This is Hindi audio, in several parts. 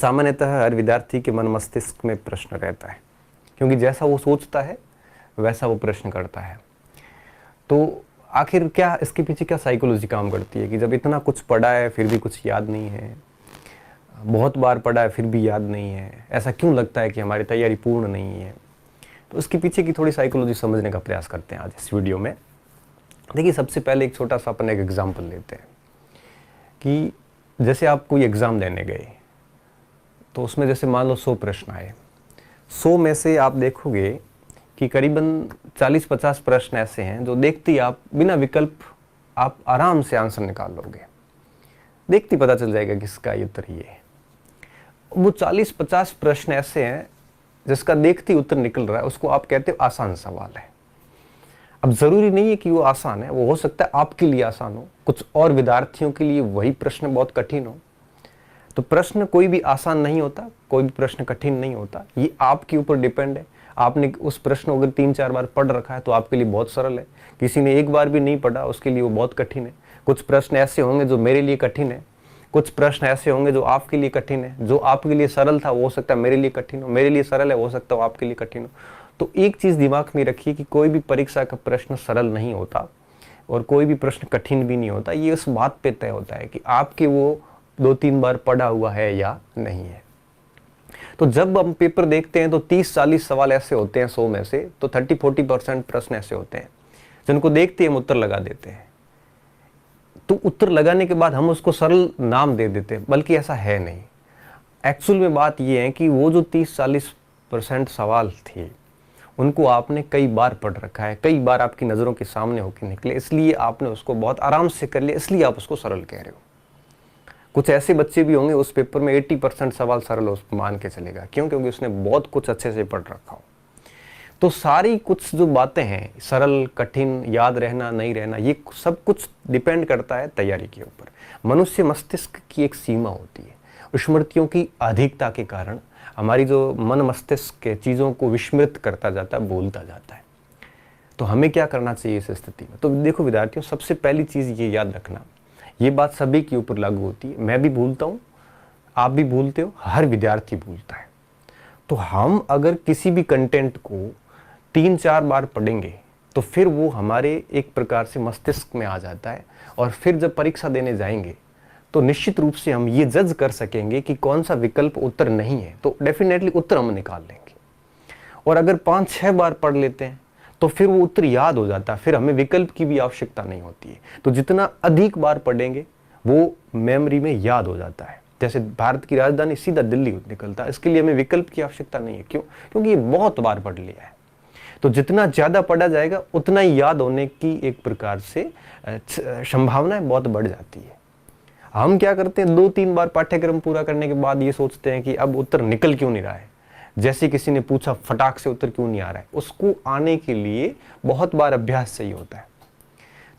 सामान्यतः हर विद्यार्थी के मन मस्तिष्क में प्रश्न रहता है, क्योंकि जैसा वो सोचता है वैसा वो प्रश्न करता है। तो आखिर क्या इसके पीछे क्या साइकोलॉजी काम करती है कि जब इतना कुछ पढ़ा है फिर भी कुछ याद नहीं है, बहुत बार पढ़ा है फिर भी याद नहीं है, ऐसा क्यों लगता है कि हमारी तैयारी पूर्ण नहीं है। तो उसके पीछे की थोड़ी साइकोलॉजी समझने का प्रयास करते हैं आज इस वीडियो में। देखिए, सबसे पहले एक छोटा सा अपन एक एग्जाम्पल लेते हैं कि जैसे आप कोई एग्ज़ाम देने गए तो उसमें जैसे मान लो 100 प्रश्न आए, 100 में से आप देखोगे कि करीबन 40-50 प्रश्न ऐसे हैं जो देखते ही आप बिना विकल्प आप आराम से आंसर निकाल लोगे, देखते ही पता चल जाएगा कि इसका उत्तर ये है। वो 40-50 प्रश्न ऐसे हैं जिसका देखते ही उत्तर निकल रहा है, उसको आप कहते हो आसान सवाल है। अब ज़रूरी नहीं है कि वो आसान है, वो हो सकता है आपके लिए आसान हो, कुछ और विद्यार्थियों के लिए वही प्रश्न बहुत कठिन हो। तो प्रश्न कोई भी आसान नहीं होता, कोई भी प्रश्न कठिन नहीं होता, ये आपके ऊपर डिपेंड है। आपने उस प्रश्न अगर 3-4 बार पढ़ रखा है तो आपके लिए बहुत सरल है, किसी ने एक बार भी नहीं पढ़ा उसके लिए वो बहुत कठिन है। कुछ प्रश्न ऐसे होंगे जो मेरे लिए कठिन है, कुछ प्रश्न ऐसे होंगे जो आपके लिए कठिन है। जो आपके लिए सरल था वो हो सकता है मेरे लिए कठिन हो, मेरे लिए सरल है हो सकता है आपके लिए कठिन हो। तो एक चीज़ दिमाग में रखिए कि कोई भी परीक्षा का प्रश्न सरल नहीं होता और कोई भी प्रश्न कठिन भी नहीं होता। ये उस बात पे तय होता है कि आपके वो 2-3 बार पढ़ा हुआ है या नहीं है। तो जब हम पेपर देखते हैं तो 30-40 सवाल ऐसे होते हैं 100 में से, तो 30-40% प्रश्न ऐसे होते हैं जिनको देखते ही हम उत्तर लगा देते हैं। तो उत्तर लगाने के बाद हम उसको सरल नाम दे देते हैं, बल्कि ऐसा है नहीं। एक्चुअल में बात यह है कि वो जो 30-40% सवाल थे उनको आपने कई बार पढ़ रखा है, कई बार आपकी नज़रों के सामने होकर निकले, इसलिए आपने उसको बहुत आराम से कर लिया, इसलिए आप उसको सरल कह रहे हो। कुछ ऐसे बच्चे भी होंगे उस पेपर में 80% सवाल सरल उसको मान के चलेगा, क्यों? क्योंकि उसने बहुत कुछ अच्छे से पढ़ रखा हो। तो सारी कुछ जो बातें हैं, सरल कठिन, याद रहना नहीं रहना, ये सब कुछ डिपेंड करता है तैयारी के ऊपर। मनुष्य मस्तिष्क की एक सीमा होती है, स्मृतियों की अधिकता के कारण हमारी जो मन मस्तिष्क के चीज़ों को विस्मृत करता जाता है, भूलता जाता है। तो हमें क्या करना चाहिए इस स्थिति में? तो देखो विद्यार्थियों, सबसे पहली चीज़ ये याद रखना, ये बात सभी के ऊपर लागू होती है। मैं भी भूलता हूँ, आप भी भूलते हो, हर विद्यार्थी भूलता है। तो हम अगर किसी भी कंटेंट को 3-4 बार पढ़ेंगे तो फिर वो हमारे एक प्रकार से मस्तिष्क में आ जाता है, और फिर जब परीक्षा देने जाएंगे तो निश्चित रूप से हम ये जज कर सकेंगे कि कौन सा विकल्प उत्तर नहीं है, तो डेफिनेटली उत्तर हम निकाल लेंगे। और अगर 5-6 बार पढ़ लेते हैं तो फिर वो उत्तर याद हो जाता है, फिर हमें विकल्प की भी आवश्यकता नहीं होती है। तो जितना अधिक बार पढ़ेंगे वो मेमोरी में याद हो जाता है। जैसे भारत की राजधानी सीधा दिल्ली निकलता है, इसके लिए हमें विकल्प की आवश्यकता नहीं है। क्यों? क्योंकि ये बहुत बार पढ़ लिया है। तो जितना ज़्यादा पढ़ा जाएगा उतना ही याद होने की एक प्रकार से संभावनाएं बहुत बढ़ जाती है। हम क्या करते हैं, 2-3 बार पाठ्यक्रम पूरा करने के बाद ये सोचते हैं कि अब उत्तर निकल क्यों नहीं रहा है, जैसे किसी ने पूछा फटाक से उत्तर क्यों नहीं आ रहा है। उसको आने के लिए बहुत बार अभ्यास चाहिए होता है।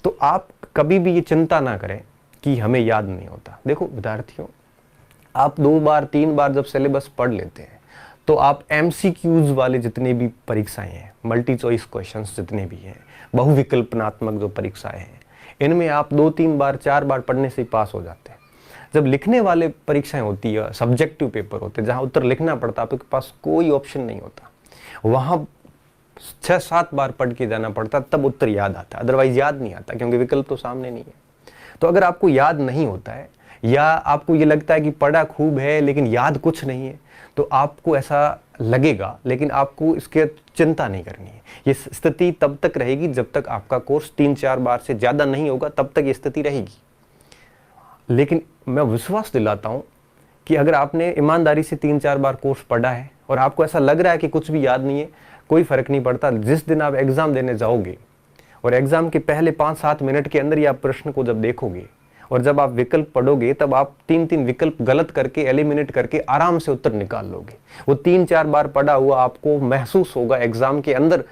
तो आप कभी भी ये चिंता ना करें कि हमें याद नहीं होता। देखो विद्यार्थियों, आप 2 बार 3 बार जब सिलेबस पढ़ लेते हैं तो आप MCQs वाले जितने भी परीक्षाएं हैं, मल्टी चॉइस क्वेश्चंस जितने भी हैं, बहुविकल्पनात्मक जो परीक्षाएं हैं, इनमें आप 2-3 बार 4 बार पढ़ने से ही पास हो जाते हैं। जब लिखने वाले परीक्षाएं होती है, सब्जेक्टिव पेपर होते हैं जहां उत्तर लिखना पड़ता है, आपके पास कोई ऑप्शन नहीं होता, वहां 6-7 बार पढ़ के जाना पड़ता, तब उत्तर याद आता है, अदरवाइज याद नहीं आता, क्योंकि विकल्प तो सामने नहीं है। तो अगर आपको याद नहीं होता है या आपको ये लगता है कि पढ़ा खूब है लेकिन याद कुछ नहीं है, तो आपको ऐसा लगेगा, लेकिन आपको इसके चिंता नहीं करनी है। ये स्थिति तब तक रहेगी जब तक आपका कोर्स 3-4 बार से ज़्यादा नहीं होगा, तब तक ये स्थिति रहेगी। लेकिन मैं विश्वास दिलाता हूँ कि अगर आपने ईमानदारी से 3-4 बार कोर्स पढ़ा है और आपको ऐसा लग रहा है कि कुछ भी याद नहीं है, कोई फ़र्क नहीं पड़ता। जिस दिन आप एग्ज़ाम देने जाओगे और एग्ज़ाम के पहले 5-7 मिनट के अंदर ही आप प्रश्न को जब देखोगे और जब आप विकल्प पढ़ोगे, तब आप 3-3 विकल्प गलत करके, एलिमिनेट करके आराम से उत्तर निकाल लोगे। वो 3-4 बार पढ़ा हुआ आपको महसूस होगा एग्ज़ाम के अंदर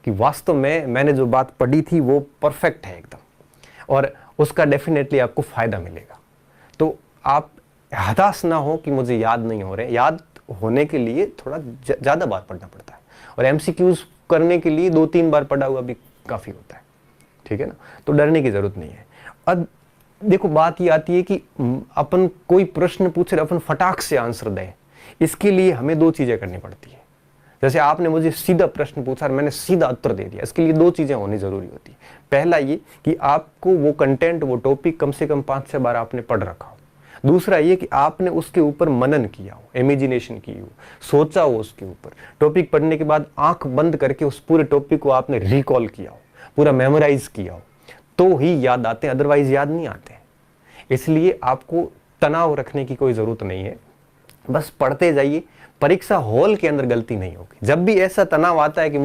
कि वास्तव में मैंने जो बात पढ़ी थी वो परफेक्ट है एकदम, और उसका डेफिनेटली आपको फ़ायदा मिलेगा। तो आप हताश ना हो कि मुझे याद नहीं हो रहे। याद होने के लिए थोड़ा ज़्यादा बार पढ़ना पड़ता है, और MCQs करने के लिए 2-3 बार पढ़ा हुआ भी काफ़ी होता है, ठीक है ना? तो डरने की ज़रूरत नहीं है। अब देखो बात ये आती है कि अपन कोई प्रश्न पूछे अपन फटाक से आंसर दें, इसके लिए हमें दो चीजें करनी पड़ती है। जैसे आपने मुझे सीधा प्रश्न पूछा और मैंने सीधा उत्तर दे दिया, इसके लिए दो चीजें होनी जरूरी होती है। पहला ये कि आपको वो कंटेंट, वो टॉपिक कम से कम 5-6 बार आपने पढ़ रखा हो। दूसरा ये कि आपने उसके ऊपर मनन किया हो, इमेजिनेशन की हो, सोचा हो उसके ऊपर। टॉपिक पढ़ने के बाद आंख बंद करके उस पूरे टॉपिक को आपने रिकॉल किया हो, पूरा मेमोराइज किया हो, तो ही याद आते हैं, अदरवाइज याद नहीं आते। इसलिए आपको तनाव रखने की कोई जरूरत नहीं है, बस पढ़ते जाइए। परीक्षा हॉल के अंदर गलती नहीं होगी। जब भी ऐसा तनाव आता है कि